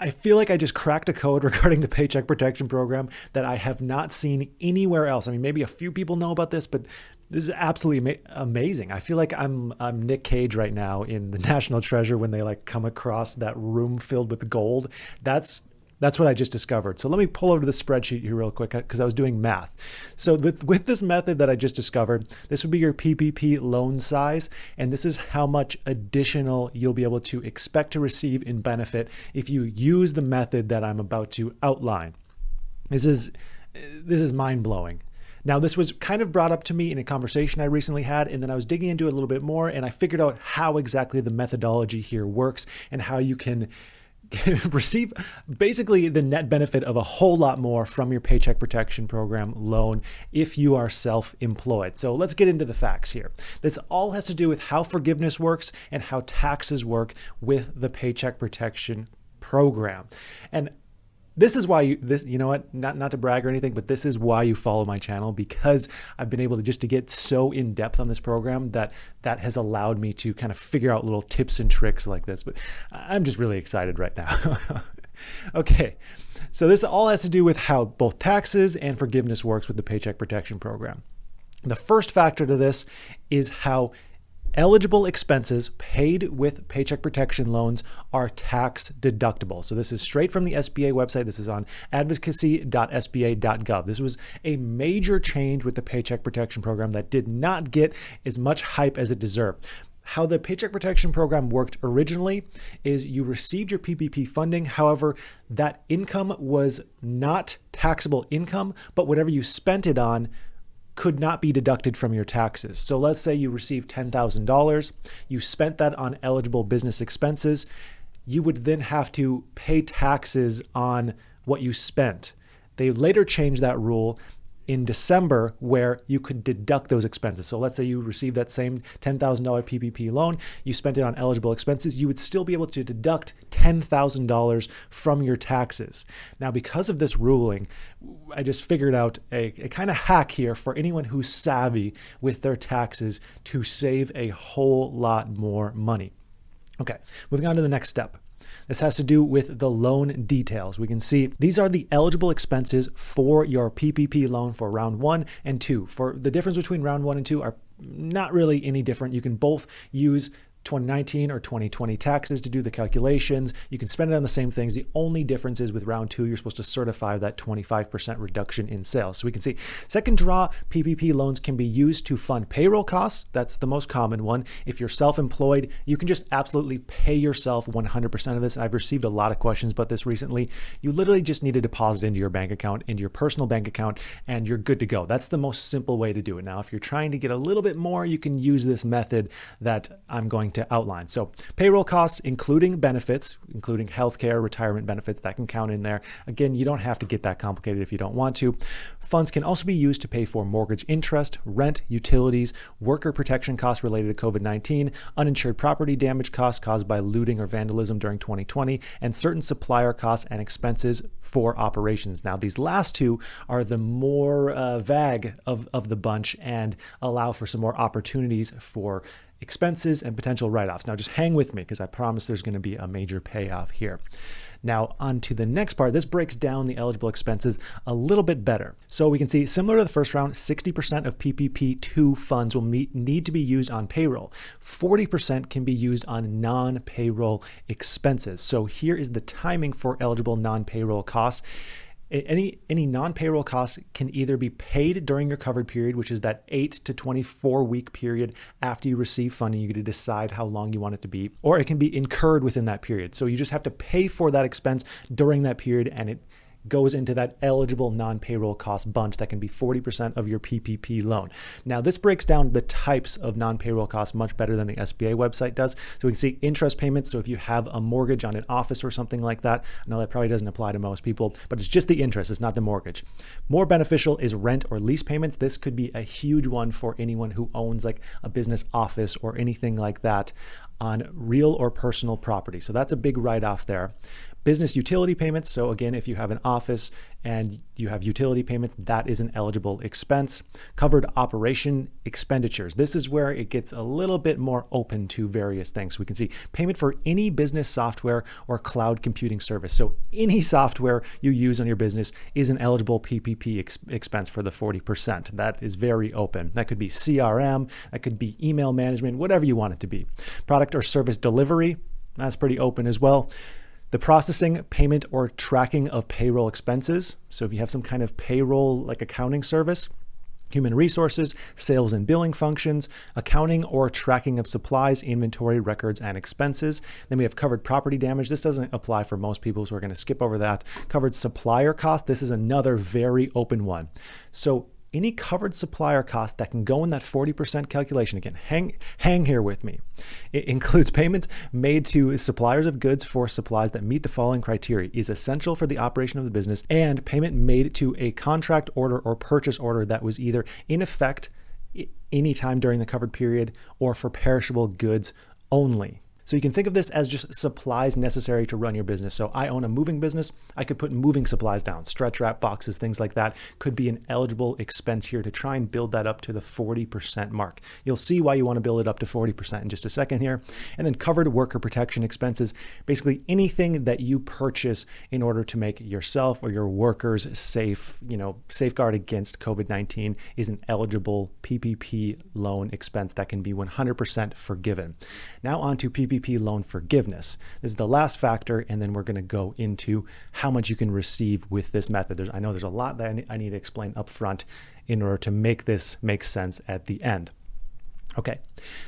I feel like I just cracked a code regarding the Paycheck Protection Program that I have not seen anywhere else. I mean, maybe a few people know about this, but this is absolutely amazing. I feel like I'm Nick Cage right now in The National Treasure when they like come across that room filled with gold. That's what I just discovered. So let me pull over to the spreadsheet here real quick because I was doing math. So with this method that I just discovered, this would be your PPP loan size, and this is how much additional you'll be able to expect to receive in benefit if you use the method that I'm about to outline. This is mind-blowing. Now, this was kind of brought up to me in a conversation I recently had, and then I was digging into it a little bit more, and I figured out how exactly the methodology here works and how you can receive basically the net benefit of a whole lot more from your Paycheck Protection Program loan if you are self-employed. So let's get into the facts here. This all has to do with how forgiveness works and how taxes work with the Paycheck Protection Program. And this is why you know what, not to brag or anything, but this is why you follow my channel, because I've been able to get so in depth on this program that has allowed me to kind of figure out little tips and tricks like this. But I'm just really excited right now. Okay, so this all has to do with how both taxes and forgiveness works with the Paycheck Protection Program. The first factor to this is how eligible expenses paid with Paycheck Protection loans are tax deductible. So this is straight from the SBA website. This is on advocacy.sba.gov. This was a major change with the Paycheck Protection Program that did not get as much hype as it deserved. How the Paycheck Protection Program worked originally is you received your PPP funding. However, that income was not taxable income, but whatever you spent it on could not be deducted from your taxes. So let's say you received $10,000, you spent that on eligible business expenses, you would then have to pay taxes on what you spent. They later changed that rule in December where you could deduct those expenses. So let's say you received that same $10,000 PPP loan, you spent it on eligible expenses, you would still be able to deduct $10,000 from your taxes. Now, because of this ruling, I just figured out a kind of hack here for anyone who's savvy with their taxes to save a whole lot more money. Okay, moving on to the next step. This has to do with the loan details. We can see these are the eligible expenses for your PPP loan for round 1 and 2. For the difference between round 1 and 2 are not really any different. You can both use 2019 or 2020 taxes to do the calculations. You can spend it on the same things. The only difference is with round 2, you're supposed to certify that 25% reduction in sales. So we can see second draw PPP loans can be used to fund payroll costs. That's the most common one. If you're self-employed, you can just absolutely pay yourself 100% of this. And I've received a lot of questions about this recently. You literally just need to deposit into your bank account, into your personal bank account, and you're good to go. That's the most simple way to do it. Now, if you're trying to get a little bit more, you can use this method that I'm going to outline. So payroll costs, including benefits, including healthcare, retirement benefits, that can count in there. Again, you don't have to get that complicated if you don't want to. Funds can also be used to pay for mortgage interest, rent, utilities, worker protection costs related to COVID-19, uninsured property damage costs caused by looting or vandalism during 2020, and certain supplier costs and expenses for operations. Now, these last two are the more vague of the bunch and allow for some more opportunities for expenses and potential write-offs. Now, just hang with me because I promise there's going to be a major payoff here. Now, on to the next part. This breaks down the eligible expenses a little bit better. So we can see, similar to the first round, 60% of PPP2 funds will need to be used on payroll. 40% can be used on non-payroll expenses. So here is the timing for eligible non-payroll costs. Any non-payroll costs can either be paid during your covered period, which is that 8 to 24 week period after you receive funding. You get to decide how long you want it to be, or it can be incurred within that period. So you just have to pay for that expense during that period, and it goes into that eligible non-payroll cost bunch that can be 40% of your PPP loan. Now, this breaks down the types of non-payroll costs much better than the SBA website does. So we can see interest payments. So if you have a mortgage on an office or something like that, I know that probably doesn't apply to most people, but it's just the interest, it's not the mortgage. More beneficial is rent or lease payments. This could be a huge one for anyone who owns like a business office or anything like that. on real or personal property. So that's a big write-off there. Business utility payments. So again, if you have an office and you have utility payments, that is an eligible expense. Covered operation expenditures. This is where it gets a little bit more open to various things. We can see payment for any business software or cloud computing service. So any software you use on your business is an eligible PPP expense for the 40%. That is very open. That could be CRM, that could be email management, whatever you want it to be. Product or service delivery, that's pretty open as well. The processing, payment, or tracking of payroll expenses. So if you have some kind of payroll like accounting service, human resources, sales and billing functions, accounting or tracking of supplies, inventory, records, and expenses. Then we have covered property damage. This doesn't apply for most people, so we're going to skip over that. Covered supplier cost. This is another very open one. So any covered supplier cost that can go in that 40% calculation, again, hang here with me. It includes payments made to suppliers of goods for supplies that meet the following criteria, is essential for the operation of the business, and payment made to a contract order or purchase order that was either in effect anytime during the covered period or for perishable goods only. So you can think of this as just supplies necessary to run your business. So I own a moving business. I could put moving supplies down, stretch wrap boxes, things like that could be an eligible expense here to try and build that up to the 40% mark. You'll see why you want to build it up to 40% in just a second here. And then covered worker protection expenses, basically anything that you purchase in order to make yourself or your workers safe, safeguard against COVID-19 is an eligible PPP loan expense that can be 100% forgiven. Now on to PPP loan forgiveness. This is the last factor, and then we're going to go into how much you can receive with this method. I know there's a lot that I need to explain up front in order to make this make sense at the end. Okay,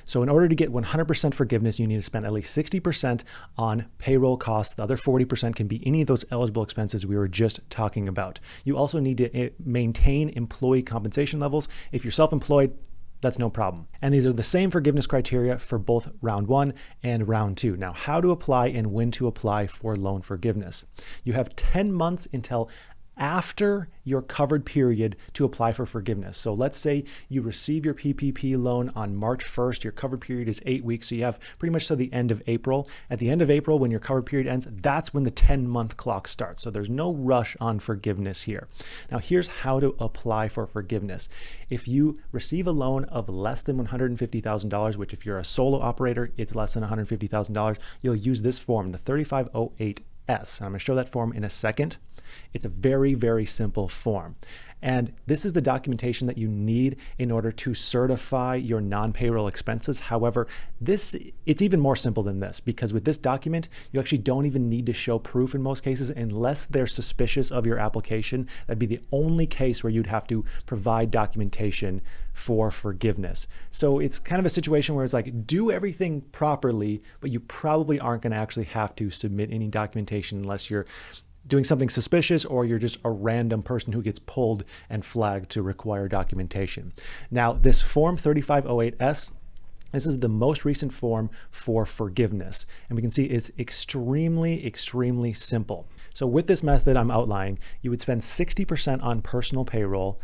so in order to get 100% forgiveness, you need to spend at least 60% on payroll costs. The other 40% can be any of those eligible expenses we were just talking about. You also need to maintain employee compensation levels. If you're self-employed, that's no problem. And these are the same forgiveness criteria for both round 1 and round 2. Now, how to apply and when to apply for loan forgiveness. You have 10 months until after your covered period to apply for forgiveness. So let's say you receive your PPP loan on March 1st, your covered period is 8 weeks, so you have pretty much to the end of April. At the end of April, when your covered period ends, that's when the 10-month clock starts. So there's no rush on forgiveness here. Now here's how to apply for forgiveness. If you receive a loan of less than $150,000, which if you're a solo operator, it's less than $150,000, you'll use this form, the 3508S. I'm going to show that form in a second. It's a very, very simple form. And this is the documentation that you need in order to certify your non-payroll expenses. However, it's even more simple than this, because with this document, you actually don't even need to show proof in most cases unless they're suspicious of your application. That'd be the only case where you'd have to provide documentation for forgiveness. So it's kind of a situation where it's like, do everything properly, but you probably aren't going to actually have to submit any documentation unless you're doing something suspicious or you're just a random person who gets pulled and flagged to require documentation. Now, this form 3508S, this is the most recent form for forgiveness. And we can see it's extremely, extremely simple. So with this method I'm outlining, you would spend 60% on personal payroll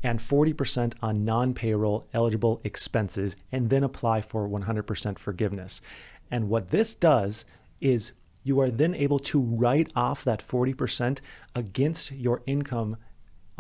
and 40% on non-payroll eligible expenses, and then apply for 100% forgiveness. And what this does is you are then able to write off that 40% against your income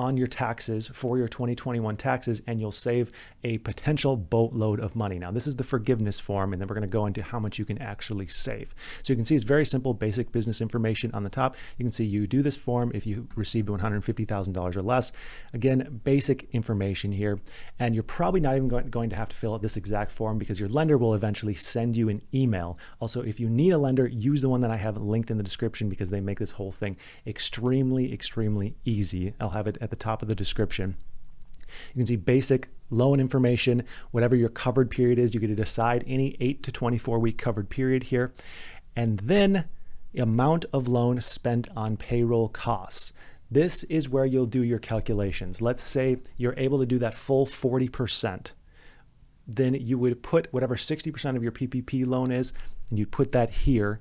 on your taxes for your 2021 taxes, and you'll save a potential boatload of money. Now, this is the forgiveness form, and then we're going to go into how much you can actually save. So you can see it's very simple, basic business information on the top. You can see you do this form if you received $150,000 or less. Again, basic information here, and you're probably not even going to have to fill out this exact form because your lender will eventually send you an email. Also, if you need a lender, use the one that I have linked in the description because they make this whole thing extremely, extremely easy. I'll have it at the top of the description. You can see basic loan information, whatever your covered period is, you get to decide any 8 to 24 week covered period here. And then the amount of loan spent on payroll costs. This is where you'll do your calculations. Let's say you're able to do that full 40%. Then you would put whatever 60% of your PPP loan is, and you'd put that here.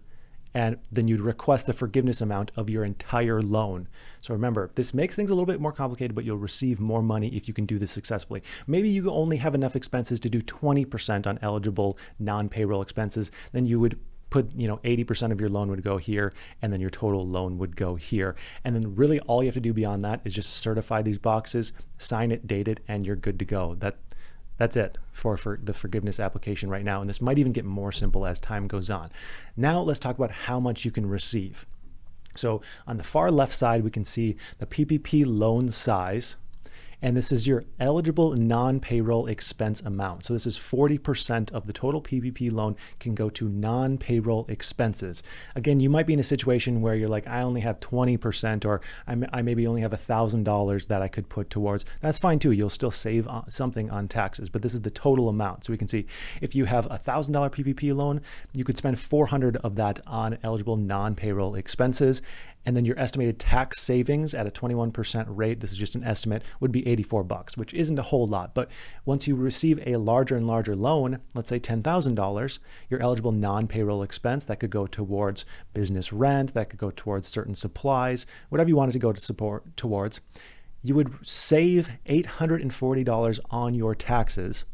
and then you'd request the forgiveness amount of your entire loan. So remember, this makes things a little bit more complicated, but you'll receive more money if you can do this successfully. Maybe you only have enough expenses to do 20% on eligible non-payroll expenses, then you would put, 80% of your loan would go here, and then your total loan would go here. And then really all you have to do beyond that is just certify these boxes, sign it, date it, and you're good to go. That's it for the forgiveness application right now. And this might even get more simple as time goes on. Now let's talk about how much you can receive. So on the far left side, we can see the PPP loan size. And this is your eligible non-payroll expense amount. So this is 40% of the total PPP loan can go to non-payroll expenses. Again, you might be in a situation where you're like, I only have 20%, or I maybe only have $1,000 that I could put towards. That's fine too. You'll still save something on taxes, but this is the total amount. So we can see if you have a $1,000 PPP loan, you could spend $400 of that on eligible non-payroll expenses. And then your estimated tax savings at a 21% rate, this is just an estimate, would be $84, which isn't a whole lot. But once you receive a larger and larger loan, let's say $10,000, your eligible non-payroll expense, that could go towards business rent, that could go towards certain supplies, whatever you wanted to go towards, you would save $840 on your taxes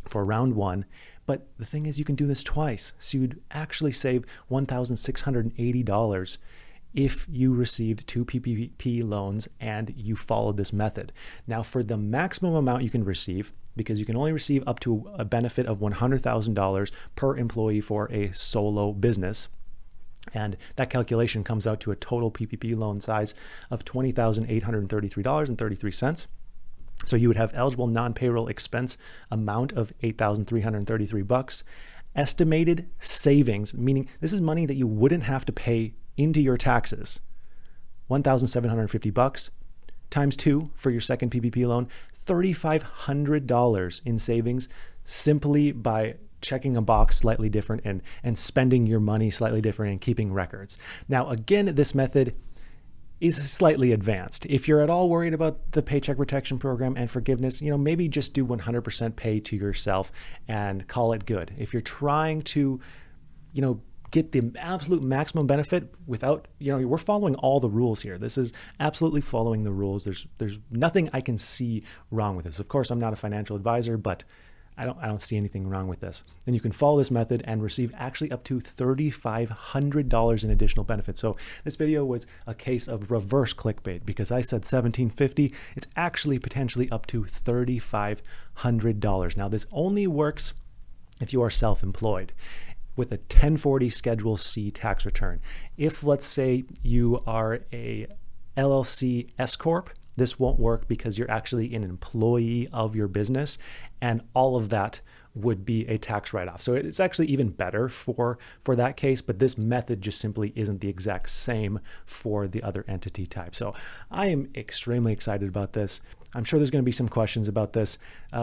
for round one. But the thing is, you can do this twice. So you'd actually save $1,680 if you received 2 PPP loans and you followed this method. Now, for the maximum amount you can receive, because you can only receive up to a benefit of $100,000 per employee for a solo business, and that calculation comes out to a total PPP loan size of $20,833.33. So you would have eligible non-payroll expense amount of $8,333. Estimated savings, meaning this is money that you wouldn't have to pay into your taxes, $1,750 times 2 for your second PPP loan, $3,500 in savings simply by checking a box slightly different and spending your money slightly different and keeping records. Now, again, this method is slightly advanced. If you're at all worried about the Paycheck Protection Program and forgiveness, maybe just do 100% pay to yourself and call it good. If you're trying to, get the absolute maximum benefit without, we're following all the rules here. This is absolutely following the rules. There's nothing I can see wrong with this. Of course, I'm not a financial advisor, but I don't see anything wrong with this. Then you can follow this method and receive actually up to $3,500 in additional benefits. So this video was a case of reverse clickbait, because I said $1,750. It's actually potentially up to $3,500. Now, this only works if you are self-employed with a 1040 Schedule C tax return. If, let's say, you are a LLC S Corp, this won't work because you're actually an employee of your business, and all of that would be a tax write-off. So it's actually even better for that case, but this method just simply isn't the exact same for the other entity type. So I am extremely excited about this. I'm sure there's going to be some questions about this.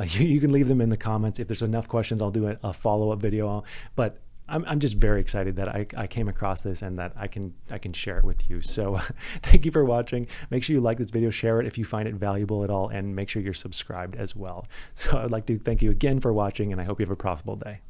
You can leave them in the comments. If there's enough questions, I'll do a follow-up video. But I'm just very excited that I came across this and that I can share it with you. So thank you for watching. Make sure you like this video, share it if you find it valuable at all, and make sure you're subscribed as well. So I'd like to thank you again for watching, and I hope you have a profitable day.